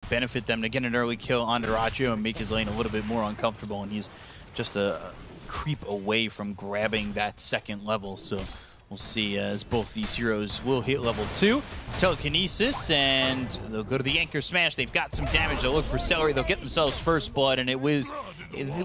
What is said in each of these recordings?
benefit them to get an early kill on Dyrachyo and make his lane a little bit more uncomfortable, and he's just a creep away from grabbing that second level. So we'll see as both these heroes will hit level 2. Telekinesis, and they'll go to the Anchor Smash. They've got some damage. They'll look for Celery. They'll get themselves First Blood, and it was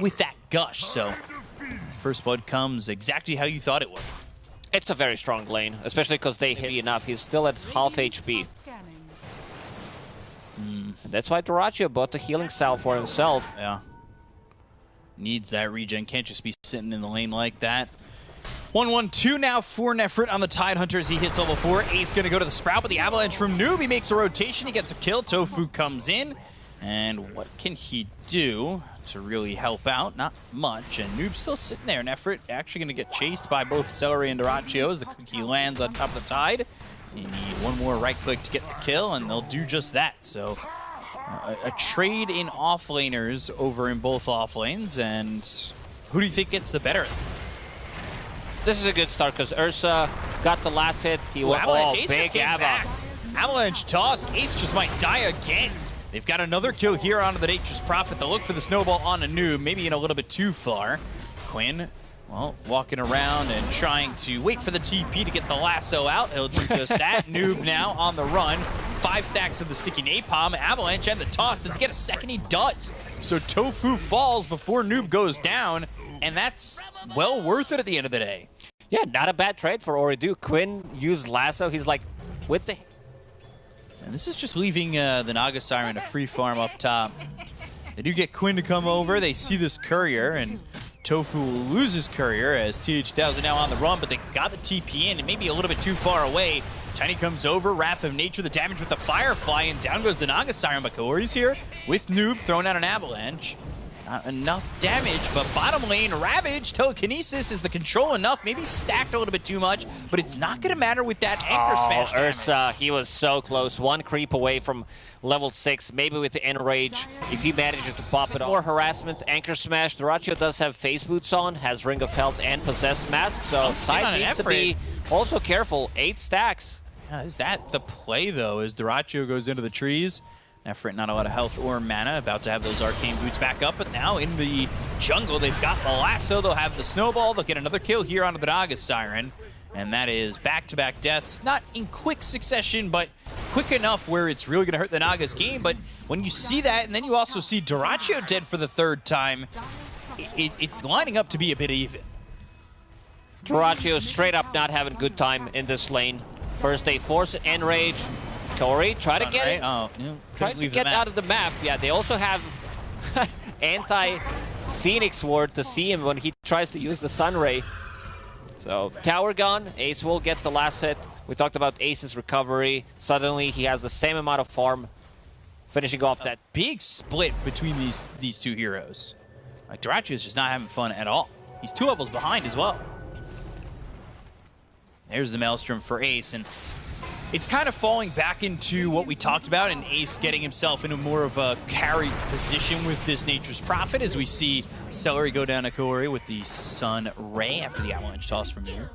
with that gush. So First Blood comes exactly how you thought it would. It's a very strong lane, especially because they hit enough. He's still at half HP. And that's why Dyrachyo bought the healing salve for himself. Yeah. Needs that regen. Can't just be sitting in the lane like that. 1-1-2 now for Nefrit on the Tidehunter as he hits level 4. Ace going to go to the Sprout, but the Avalanche from Noob. He makes a rotation. He gets a kill. Tofu comes in. And what can he do to really help out? Not much. And Noob's still sitting there. Nefrit actually going to get chased by both Celery and Dyrachyo as the cookie lands on top of the Tide. You need one more right click to get the kill, and they'll do just that. So a trade in offlaners over in both offlanes. And who do you think gets the better? This is a good start because Ursa got the last hit. He went big Ava. Avalanche toss. Ace just might die again. They've got another kill here onto the Nature's Prophet. They'll look for the snowball on a Noob, maybe in a little bit too far. Quinn, well, walking around and trying to wait for the TP to get the lasso out. He'll do just that. Noob now on the run. 5 stacks of the sticky napalm. Avalanche and the toss. Does he get a second? He does. So Tofu falls before Noob goes down, and that's well worth it at the end of the day. Yeah, not a bad trade for Ooredoo. Quinn used lasso. He's like, with the... And this is just leaving the Naga Siren a free farm up top. They do get Quinn to come over. They see this courier, and Tofu will lose his courier as TH1000 now on the run, but they got the TP in and maybe a little bit too far away. Tiny comes over, Wrath of Nature, the damage with the Firefly, and down goes the Naga Siren, but Kaori's here with Noob throwing out an Avalanche. Not enough damage, but bottom lane, Ravage, Telekinesis, is the control enough? Maybe stacked a little bit too much, but it's not going to matter with that Anchor Smash damage. Ursa, he was so close. One creep away from level 6, maybe with the Enrage, if he manages to pop it off. More harassment, Anchor Smash. Dyrachyo does have Phase Boots on, has Ring of Health and Possessed Mask, so side needs to be also careful. 8 stacks. Yeah, is that the play, though, as Dyrachyo goes into the trees? Nefrit, not a lot of health or mana, about to have those Arcane Boots back up, but now in the jungle, they've got the lasso, they'll have the snowball, they'll get another kill here onto the Naga Siren, and that is back-to-back deaths, not in quick succession, but quick enough where it's really going to hurt the Naga's game, but when you see that, and then you also see Dyrachyo dead for the 3rd time, it's lining up to be a bit even. Dyrachyo straight up not having a good time in this lane. First they force Enrage. Kaori, try to get it. Oh, yeah, try to get out of the map. Yeah, they also have anti-Phoenix Ward to see him when he tries to use the Sunray. So, tower gone. Ace will get the last hit. We talked about Ace's recovery. Suddenly, he has the same amount of farm, finishing off that. Big split between these two heroes. Like, Dyrachyo is just not having fun at all. He's 2 levels behind as well. There's the Maelstrom for Ace, and it's kind of falling back into what we talked about, and Ace getting himself into more of a carry position with this Nature's Prophet, as we see Celery go down to Kaori with the Sun Ray after the Avalanche toss from here.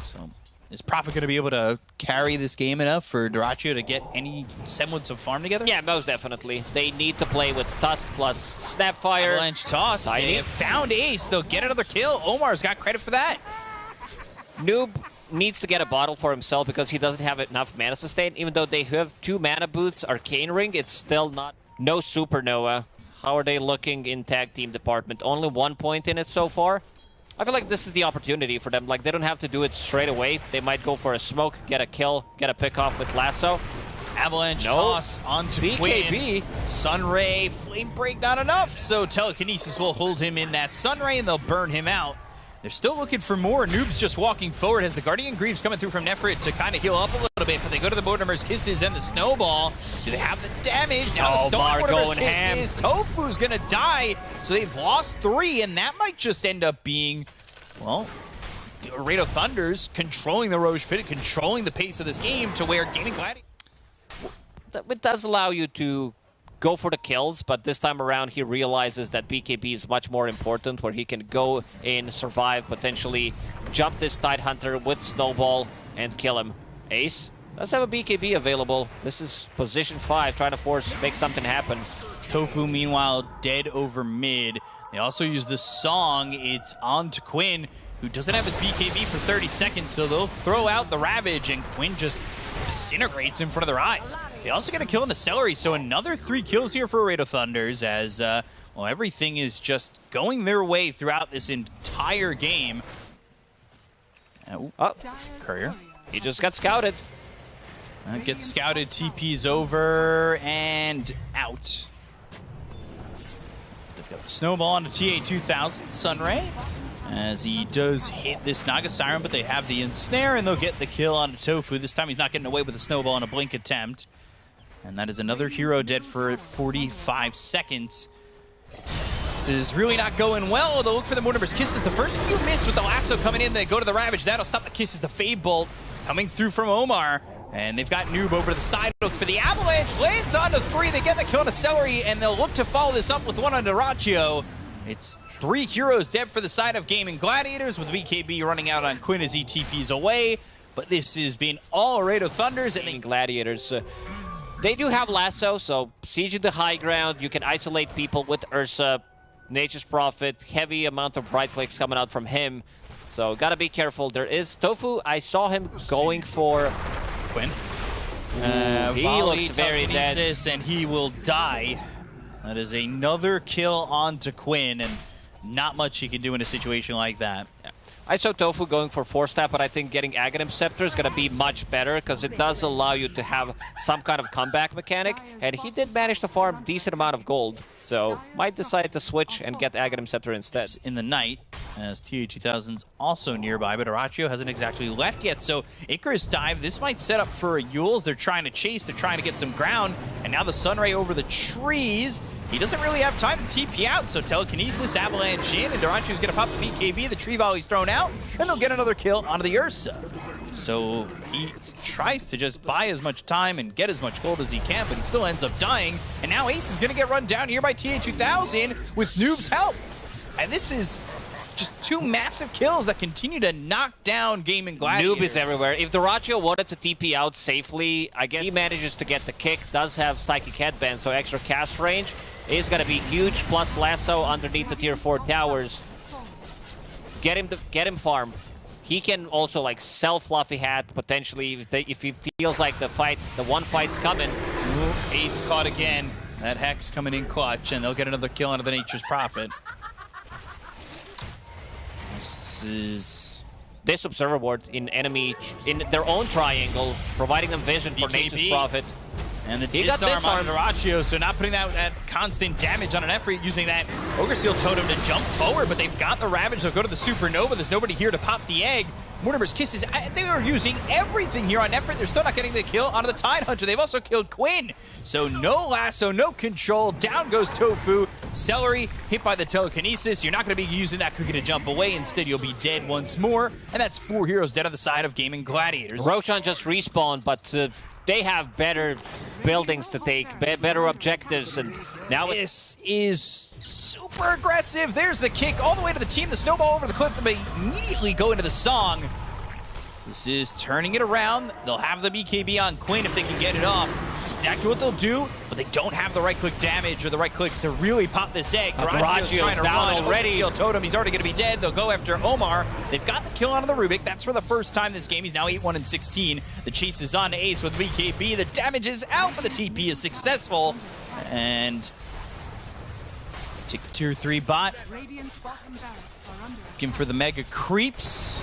So, is Prophet going to be able to carry this game enough for Dyrachyo to get any semblance of farm together? Yeah, most definitely. They need to play with Tusk plus Snapfire. Avalanche toss. Tiny. They have found Ace. They'll get another kill. Omar's got credit for that. Noob needs to get a bottle for himself because he doesn't have enough mana sustain. Even though they have 2 mana boots, Arcane Ring, it's still not. No Supernova. How are they looking in tag team department? Only 1 point in it so far. I feel like this is the opportunity for them. Like, they don't have to do it straight away. They might go for a smoke, get a kill, get a pick off with lasso. Avalanche toss onto BKB. Quinn. Sunray, Flame Break, not enough. So Telekinesis will hold him in that Sunray and they'll burn him out. They're still looking for more. Noob's just walking forward as the Guardian Greaves coming through from Nefrit to kind of heal up a little bit, but they go to the Mortimer's Kisses and the Snowball. Do they have the damage? Now the Mortimer's Kisses. Tofu's gonna die, so they've lost 3, and that might just end up being, well, Ooredoo Thunders controlling the Roche Pit, controlling the pace of this game to where Gaming Gladiators. It does allow you to go for the kills, but this time around he realizes that BKB is much more important, where he can go in, survive, potentially jump this Tidehunter with Snowball and kill him. Ace Does have a BKB available. This is position 5, trying to make something happen. Tofu, meanwhile, dead over mid. They also use this song. It's on to Quinn, who doesn't have his BKB for 30 seconds, so they'll throw out the Ravage, and Quinn just disintegrates in front of their eyes. They also get a kill in the Celery, so another 3 kills here for Ooredoo Thunders as, well, everything is just going their way throughout this entire game. Courier. He just got scouted. Gets scouted, TP's over, and out. They've got the snowball on the TA-2000, Sunray, as he does hit this Naga Siren, but they have the ensnare, and they'll get the kill on the Tofu. This time he's not getting away with a snowball on a blink attempt. And that is another hero dead for 45 seconds. This is really not going well. They'll look for the Mortimer's Kisses. The first few miss with the lasso coming in. They go to the Ravage. That'll stop the Kisses. The Fade Bolt coming through from Omar. And they've got Noob over to the side. Look for the Avalanche. Lands onto 3. They get the kill on the Celery, and they'll look to follow this up with one on Duraccio. It's 3 heroes dead for the side of Gaming Gladiators, with BKB running out on Quinn as he TPs away. But this has been all Ooredoo Thunders. And Gladiators. They do have lasso, so siege the high ground. You can isolate people with Ursa. Nature's Prophet, heavy amount of right clicks coming out from him. So gotta be careful. There is Tofu. I saw him going for Quinn. He looks very dead. And he will die. That is another kill onto Quinn, and not much he can do in a situation like that. Yeah. I saw Tofu going for 4-step, but I think getting Aghanim Scepter is going to be much better because it does allow you to have some kind of comeback mechanic, and he did manage to farm a decent amount of gold, so might decide to switch and get Aghanim Scepter instead. In the night, as TA-2000's also nearby, but Duraccio hasn't exactly left yet, so Icarus Dive, this might set up for a Yules. They're trying to chase, they're trying to get some ground, and now the Sunray over the trees. He doesn't really have time to TP out, so Telekinesis, Avalanche in, and Duraccio's going to pop the BKB, the Tree Volley's thrown out, and they'll get another kill onto the Ursa. So he tries to just buy as much time and get as much gold as he can, but he still ends up dying, and now Ace is going to get run down here by TA-2000 with Noob's help. And this is just 2 massive kills that continue to knock down Gaming Gladiators. Noob is everywhere. If Duraccio wanted to TP out safely, I guess he manages to get the kick. Does have Psychic Headband, so extra cast range is going to be huge. Plus lasso underneath the tier 4 towers. Get him farm. He can also like sell Fluffy Hat potentially if he feels like the one fight's coming. Ooh, Ace caught again. That Hex coming in clutch, and they'll get another kill onto the Nature's Prophet. This Observer Ward in their own triangle, providing them vision for Nature's Prophet. And the disarm on Duraccio, so not putting that constant damage on an effort, using that Ogre Seal Totem to jump forward, but they've got the Ravage. They'll go to the Supernova. There's nobody here to pop the egg. Mortimer's Kisses, they are using everything here on effort. They're still not getting the kill onto the Tidehunter. They've also killed Quinn. So no lasso, no control. Down goes Tofu. Celery hit by the Telekinesis. You're not going to be using that cookie to jump away. Instead, you'll be dead once more. And that's 4 heroes dead on the side of Gaming Gladiators. Roshan just respawned, but they have better buildings to take, better objectives, and now this is super aggressive. There's the kick all the way to the team. The snowball over the cliff. They immediately go into the song. This is turning it around. They'll have the BKB on Quinn if they can get it off. It's exactly what they'll do, but they don't have the right click damage or the right clicks to really pop this egg. Duraccio's trying to down already. Totem, he's already going to be dead. They'll go after Omar. They've got the kill onto the Rubik. That's for the first time this game. He's now 8-1 and 16. The chase is on to Ace with BKB. The damage is out, but the TP is successful. And take the tier 3 bot. Looking for the Mega Creeps.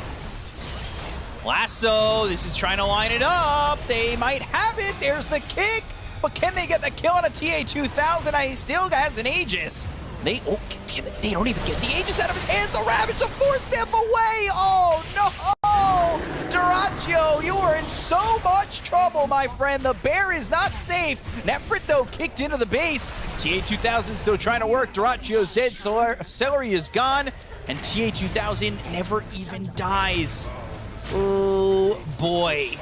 Lasso, this is trying to line it up. They might have it. There's the kick. But can they get the kill on a TA-2000? He still has an Aegis. They don't even get the Aegis out of his hands. The Ravage, a 4-step away. Oh, no. Duraccio, you are in so much trouble, my friend. The bear is not safe. Nefrit, though, kicked into the base. TA-2000 still trying to work. Duraccio's dead. Celery is gone. And TA-2000 never even dies. Oh, boy.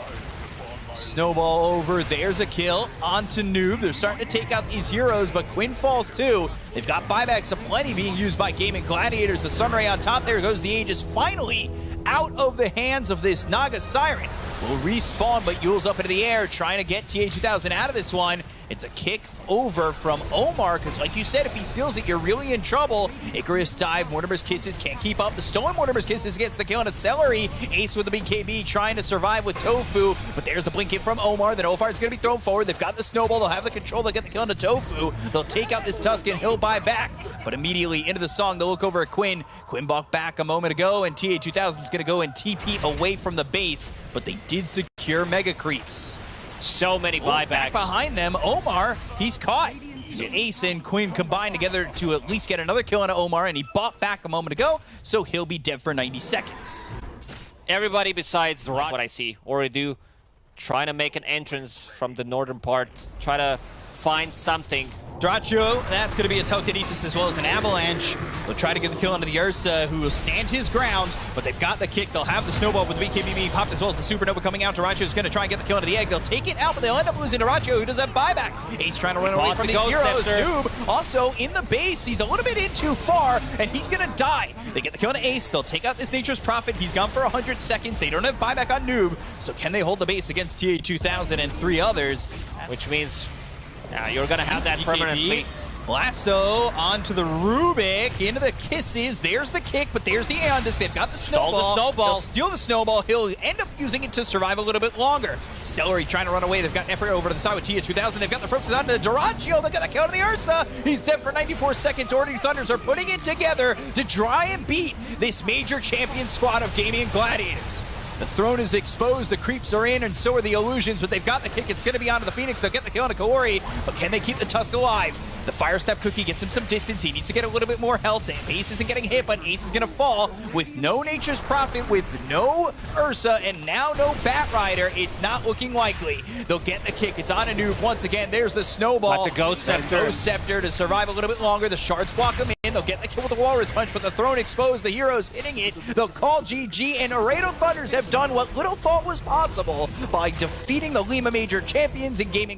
Snowball over. There's a kill. Onto Noob. They're starting to take out these heroes, but Quinn falls too. They've got buybacks aplenty being used by Gaming Gladiators. The Sunray on top. There goes the Aegis finally out of the hands of this Naga Siren. will respawn, but Yule's up into the air, trying to get TA2000 out of this one. It's a kick over from Omar, because like you said, if he steals it, you're really in trouble. Icarus dive, Mortimer's Kisses can't keep up. The stolen Mortimer's Kisses gets the kill on a Celery. Ace with the BKB trying to survive with Tofu, but there's the blink hit from Omar. Then Ofar's going to be thrown forward. They've got the snowball. They'll have the control. They'll get the kill on the Tofu. They'll take out this Tuscan. He'll buy back, but immediately into the song, they'll look over at Quinn. Quinn balked back a moment ago, and TA2000 is going to go and TP away from the base, but they did secure Mega Creeps. So many buybacks. Back behind them, Omar, he's caught. So Ace and Quinn combined together to at least get another kill on Omar, and he bought back a moment ago, so he'll be dead for 90 seconds. Everybody besides Rock, what I see, Ooredoo trying to make an entrance from the northern part, try to find something. Dracho, that's going to be a telekinesis as well as an avalanche. They'll try to get the kill onto the Ursa, who will stand his ground, but they've got the kick. They'll have the snowball with the BKB being popped as well as the supernova coming out. Dracho is going to try and get the kill onto the egg. They'll take it out, but they'll end up losing Dracho, who does have buyback. Ace trying to run away from these heroes. Noob also in the base. He's a little bit in too far, and he's going to die. They get the kill on Ace. They'll take out this Nature's Prophet. He's gone for 100 seconds. They don't have buyback on Noob, so can they hold the base against TA2000 and 3 others? Which means you're going to have that permanently. Lasso onto the Rubik, into the Kisses. There's the kick, but there's the Aeon Disc. They've got the snowball. They'll steal the snowball. He'll end up using it to survive a little bit longer. Celery trying to run away. They've got Nefri over to the side with TA2000. They've got the Froxes onto Duraccio. They're going to kill the Ursa. He's dead for 94 seconds. Ooredoo Thunders are putting it together to try and beat this major champion squad of gaming and Gladiators. The throne is exposed, the creeps are in, and so are the illusions, but they've got the kick. It's going to be onto the Phoenix. They'll get the kill on Kaori, but can they keep the Tusk alive? The Fire Step Cookie gets him some distance. He needs to get a little bit more health. Ace isn't getting hit, but Ace is going to fall with no Nature's Prophet, with no Ursa, and now no Bat Rider. It's not looking likely. They'll get the kick. It's on a Noob once again. There's the snowball. Got the Ghost Scepter. Ghost Scepter to survive a little bit longer. The shards block them in. They'll get the kill with the Walrus Punch, but the throne exposed. The heroes hitting it. They'll call GG, and Ooredoo Thunders have done what little thought was possible by defeating the Lima Major champions in gaming.